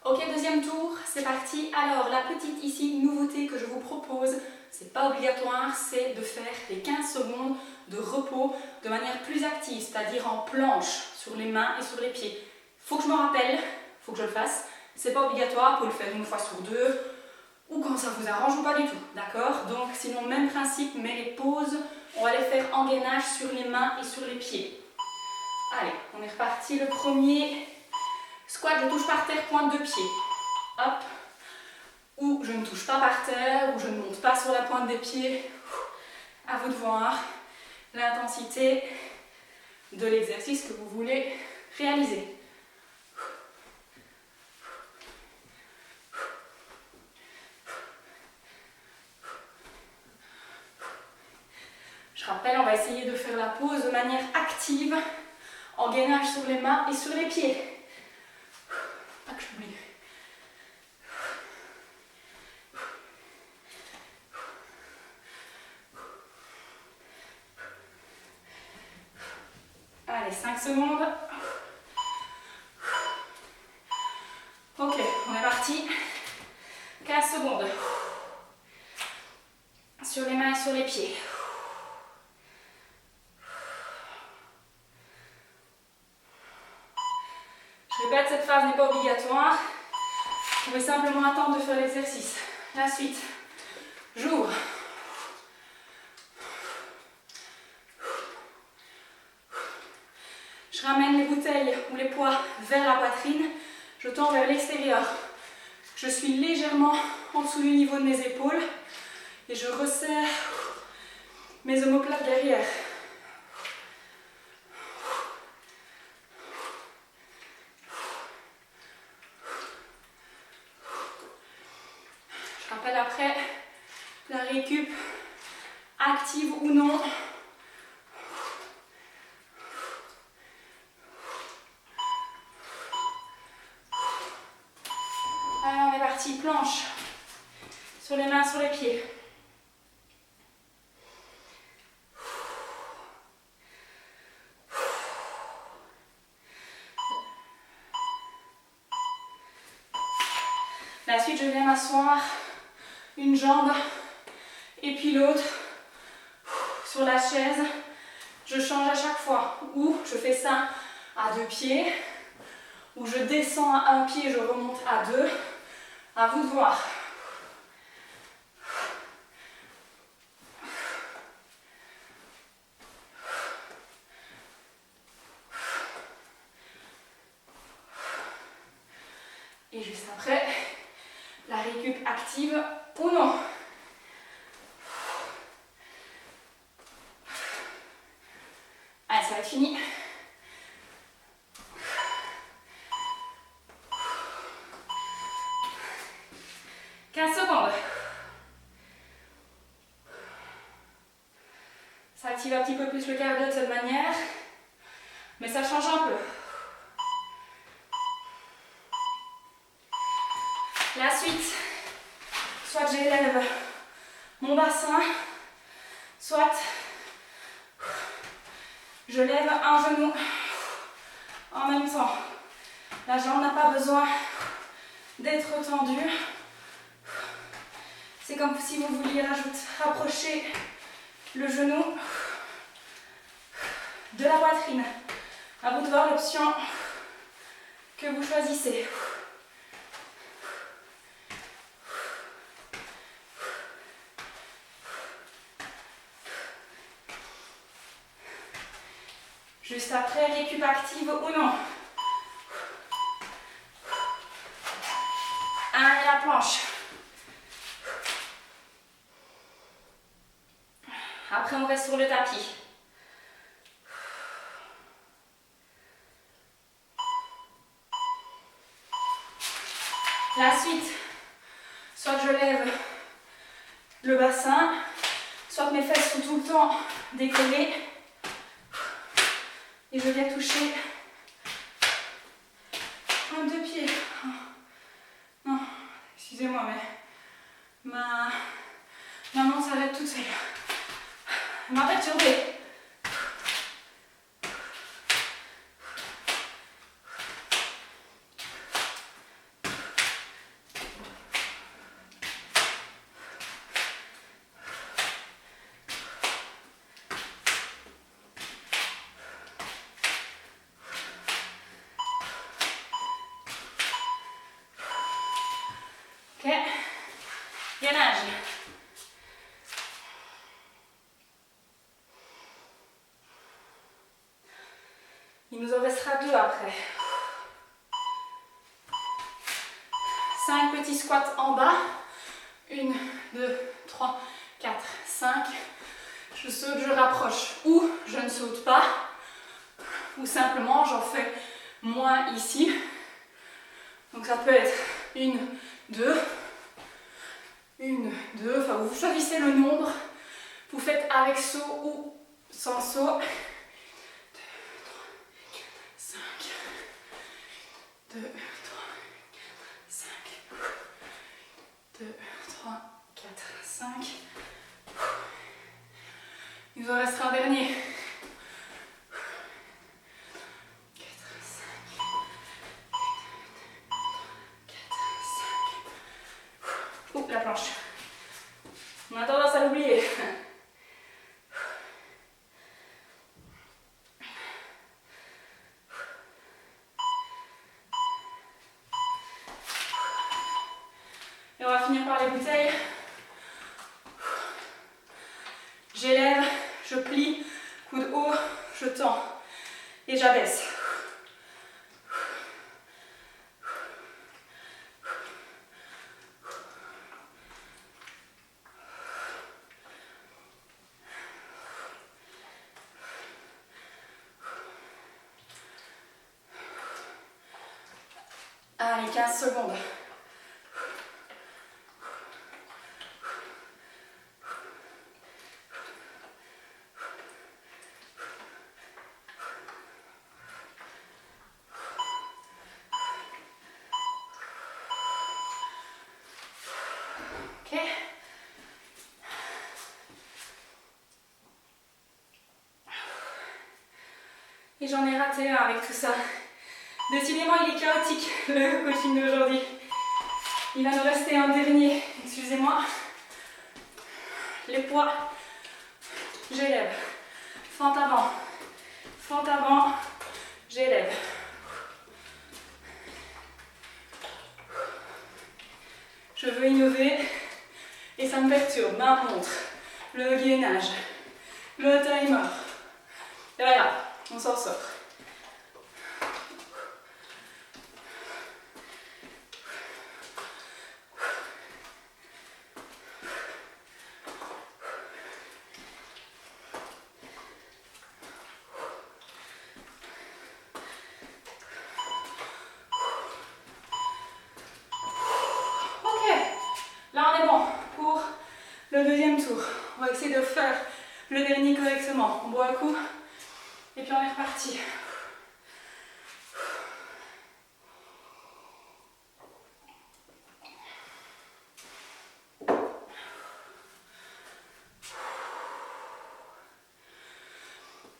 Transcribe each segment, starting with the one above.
Ok, deuxième tour, c'est parti. Alors, la petite ici nouveauté que je vous propose, c'est pas obligatoire, c'est de faire les 15 secondes de repos de manière plus active, c'est-à-dire en planche, sur les mains et sur les pieds. Faut que je me rappelle, faut que je le fasse. C'est pas obligatoire, vous pouvez le faire une fois sur deux, ou quand ça vous arrange ou pas du tout, d'accord? Donc, sinon, même principe, mais les pauses, on va les faire en gainage sur les mains et sur les pieds. Allez, on est reparti. Le premier squat, je touche par terre, pointe de pied. Hop. Ou je ne touche pas par terre, ou je ne monte pas sur la pointe des pieds. À vous de voir l'intensité de l'exercice que vous voulez réaliser. Je rappelle, on va essayer de faire la pause de manière active, en gainage sur les mains et sur les pieds. Pas que j'oublie. Allez, 5 secondes. Ok, on est parti. 15 secondes. Sur les mains et sur les pieds. Je répète, cette phase n'est pas obligatoire. Vous pouvez simplement attendre de faire l'exercice. La suite. J'ouvre. Je ramène les bouteilles ou les poids vers la poitrine. Je tends vers l'extérieur. Je suis légèrement en dessous du niveau de mes épaules. Et je resserre mes omoplates derrière. Je rappelle après la récup, active ou non. Allez, on est parti, planche. Sur les mains, sur les pieds. La suite, je viens m'asseoir une jambe et puis l'autre sur la chaise. Je change à chaque fois. Ou je fais ça à 2 pieds, ou je descends à 1 pied et je remonte à 2. À vous de voir. Et juste après, la récup active ou non. Allez, ça va être fini. Ça active un petit peu plus le cardio de cette manière, mais ça change un peu. La suite, soit j'élève mon bassin, soit je lève un genou en même temps. La jambe n'a pas besoin d'être tendue. C'est comme si vous vouliez rapprocher le genou de la poitrine. À vous de voir l'option que vous choisissez. Juste après, récup active ou non. Allez, la planche. Après, on reste sur le tapis. La suite, soit je lève le bassin, soit mes fesses sont tout le temps décollées et je viens toucher un deux pieds. Non, excusez-moi, mais ma maman s'arrête toute seule. Elle m'a perturbée. Il nous en restera 2 après. 5 petits squats en bas. 1, 2, 3, 4, 5. Je saute, je rapproche. Ou je ne saute pas. Ou simplement j'en fais moins ici. Donc ça peut être 1, 2. 1, 2. Enfin, vous choisissez le nombre. Vous faites avec saut ou sans saut. 2, 3, 5, 2, 3, 4, 5. Il nous en restera un dernier. 4, 5. 4, 5. Ouh, la planche. On a tendance à l'oublier. Et on va finir par les bouteilles. J'élève, je plie, coude haut, je tends et j'abaisse. Allez, 15 secondes. Ok. Et j'en ai raté un avec tout ça. Décidément, il est chaotique, le coaching d'aujourd'hui. Il va nous rester un dernier, excusez-moi. Les poids, j'élève. Fente avant, j'élève. Je veux innover et ça me perturbe. Main montre, le gainage, le timer. Et voilà, on s'en sort. Là, on est bon pour le deuxième tour. On va essayer de faire le dernier correctement. On boit un coup et puis on est reparti.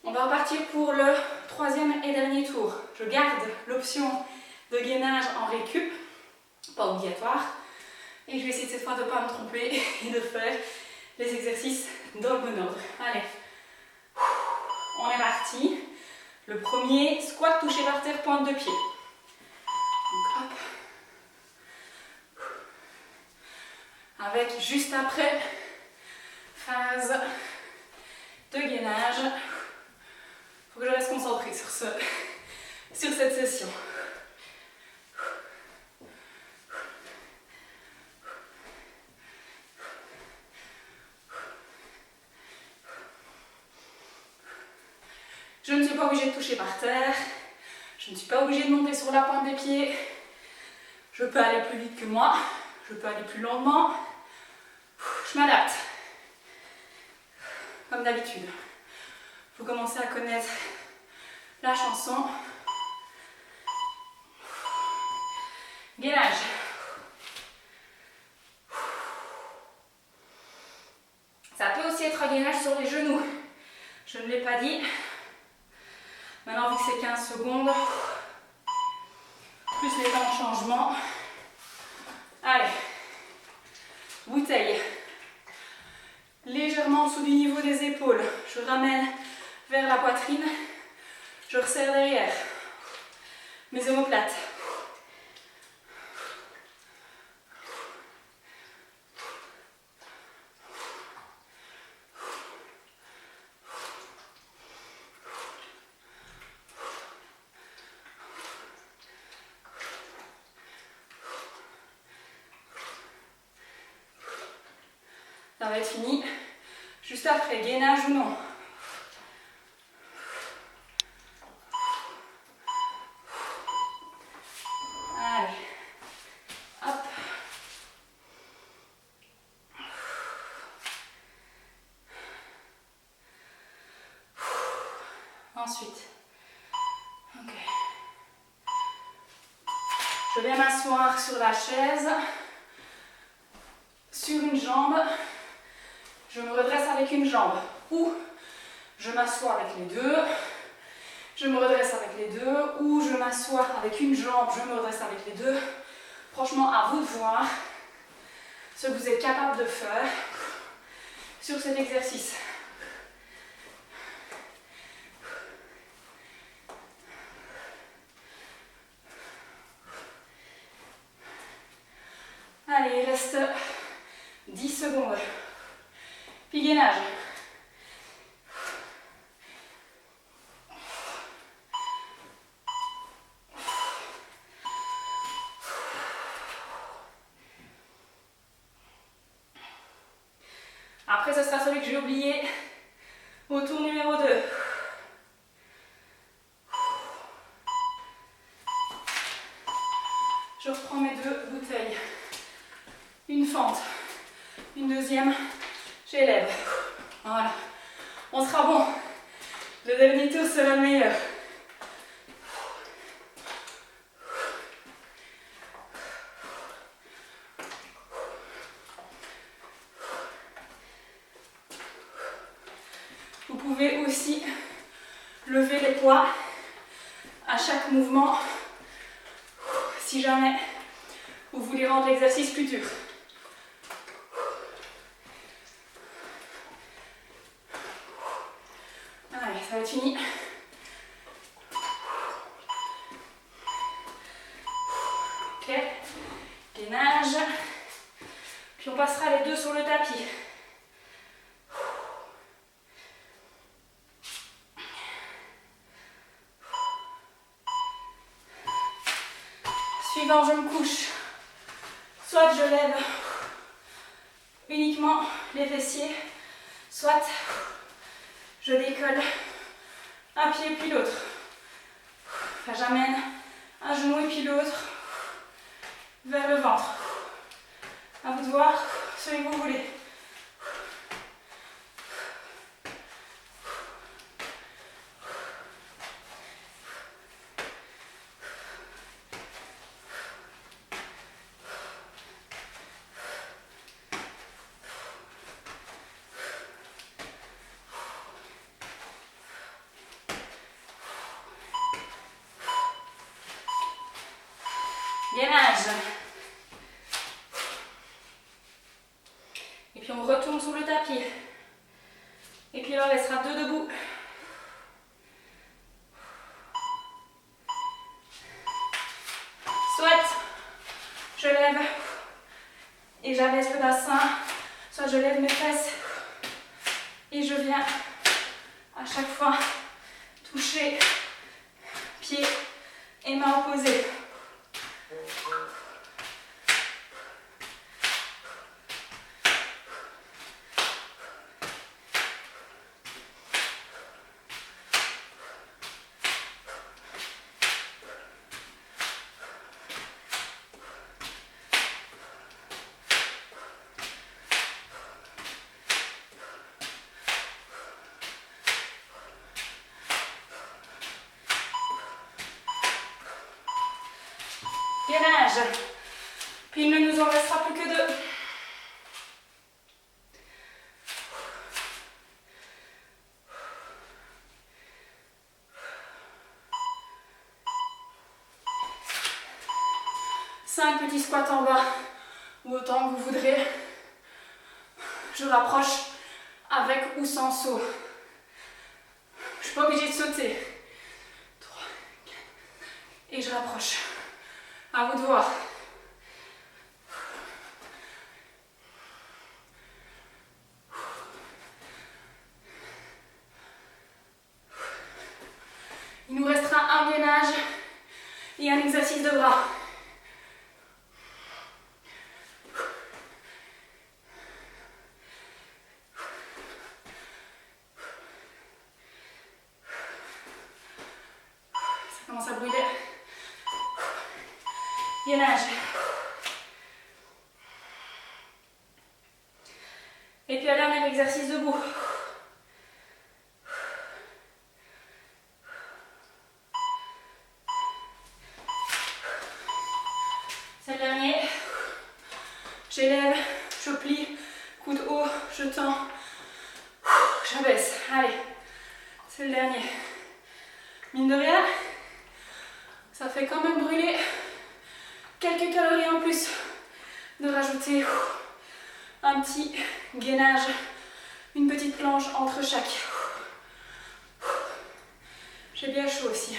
On va repartir pour le troisième et dernier tour. Je garde l'option de gainage en récup, pas obligatoire. Et je vais essayer cette fois de ne pas me tromper et de faire les exercices dans le bon ordre. Allez, on est parti. Le premier, squat touché par terre, pointe de pied. Donc hop. Avec juste après, phase de gainage. Il faut que je reste concentrée sur cette session. Je ne suis pas obligée de toucher par terre, je ne suis pas obligée de monter sur la pointe des pieds, je peux aller plus vite que moi, je peux aller plus longuement, je m'adapte, comme d'habitude. Il faut commencer à connaître la chanson. Gainage. Ça peut aussi être un gainage sur les genoux, je ne l'ai pas dit. Maintenant, vu que c'est 15 secondes, plus les temps de changement. Allez, bouteille. Légèrement en dessous du niveau des épaules. Je ramène vers la poitrine. Je resserre derrière. Mes omoplates. va être fini. Juste après, gainage ou non. Allez. Hop. Ensuite. Ok. Je vais m'asseoir sur la chaise. Sur une jambe. Je me redresse avec une jambe. Ou je m'assois avec les deux. Je me redresse avec les deux. Ou je m'assois avec une jambe. Je me redresse avec les deux. Franchement, à vous de voir ce que vous êtes capable de faire sur cet exercice. Allez, il reste 10 secondes. Puis gainage. Après, ce sera celui que j'ai oublié au tour numéro 2. Je reprends mes deux bouteilles. Une fente, une deuxième, j'élève. Voilà, on sera bon. Le dernier tour sera le meilleur. Vous pouvez aussi lever les poids à chaque mouvement si jamais vous voulez rendre l'exercice plus dur. Allez, ça va être fini. Ok, gainage. Puis on passera les deux sur le tapis. Suivant, je me couche. Soit je lève uniquement les fessiers, soit je décolle un pied puis l'autre. Enfin, j'amène un genou et puis l'autre vers le ventre. À vous de voir celui que vous voulez. Gainage. Et puis on retourne sur le tapis. Et puis là, on restera deux debout. Soit je lève et j'abaisse le bassin, soit je lève mes fesses et je viens à chaque fois toucher pied et main opposée. Gainage. Puis il ne nous en restera plus que deux. Cinq petits squats en bas, ou autant que vous voudrez. Je rapproche avec ou sans saut. Je ne suis pas obligée de sauter. 3, 4, et je rapproche. À vous de voir. Il nous restera un gainage et un exercice de bras. Ça commence à brûler. Gainage. Et puis un dernier exercice debout. C'est le dernier. J'élève, je plie, coude haut, je tends, j'abaisse. Allez, c'est le dernier. Mine de rien, ça fait quand même brûler quelques calories en plus de rajouter un petit gainage, une petite planche entre chaque. J'ai bien chaud aussi.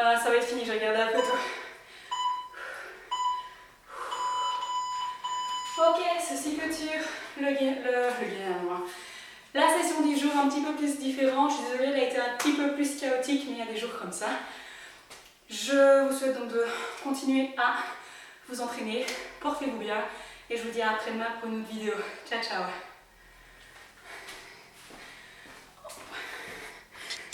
Ah, ça va être fini, je regarde un peu tout. Ok, ceci clôture le gain. La session du jour un petit peu plus différente. Je suis désolée, elle a été un petit peu plus chaotique, mais il y a des jours comme ça. Je vous souhaite donc de continuer à vous entraîner. Portez-vous bien et je vous dis à après-demain pour une autre vidéo. Ciao, ciao.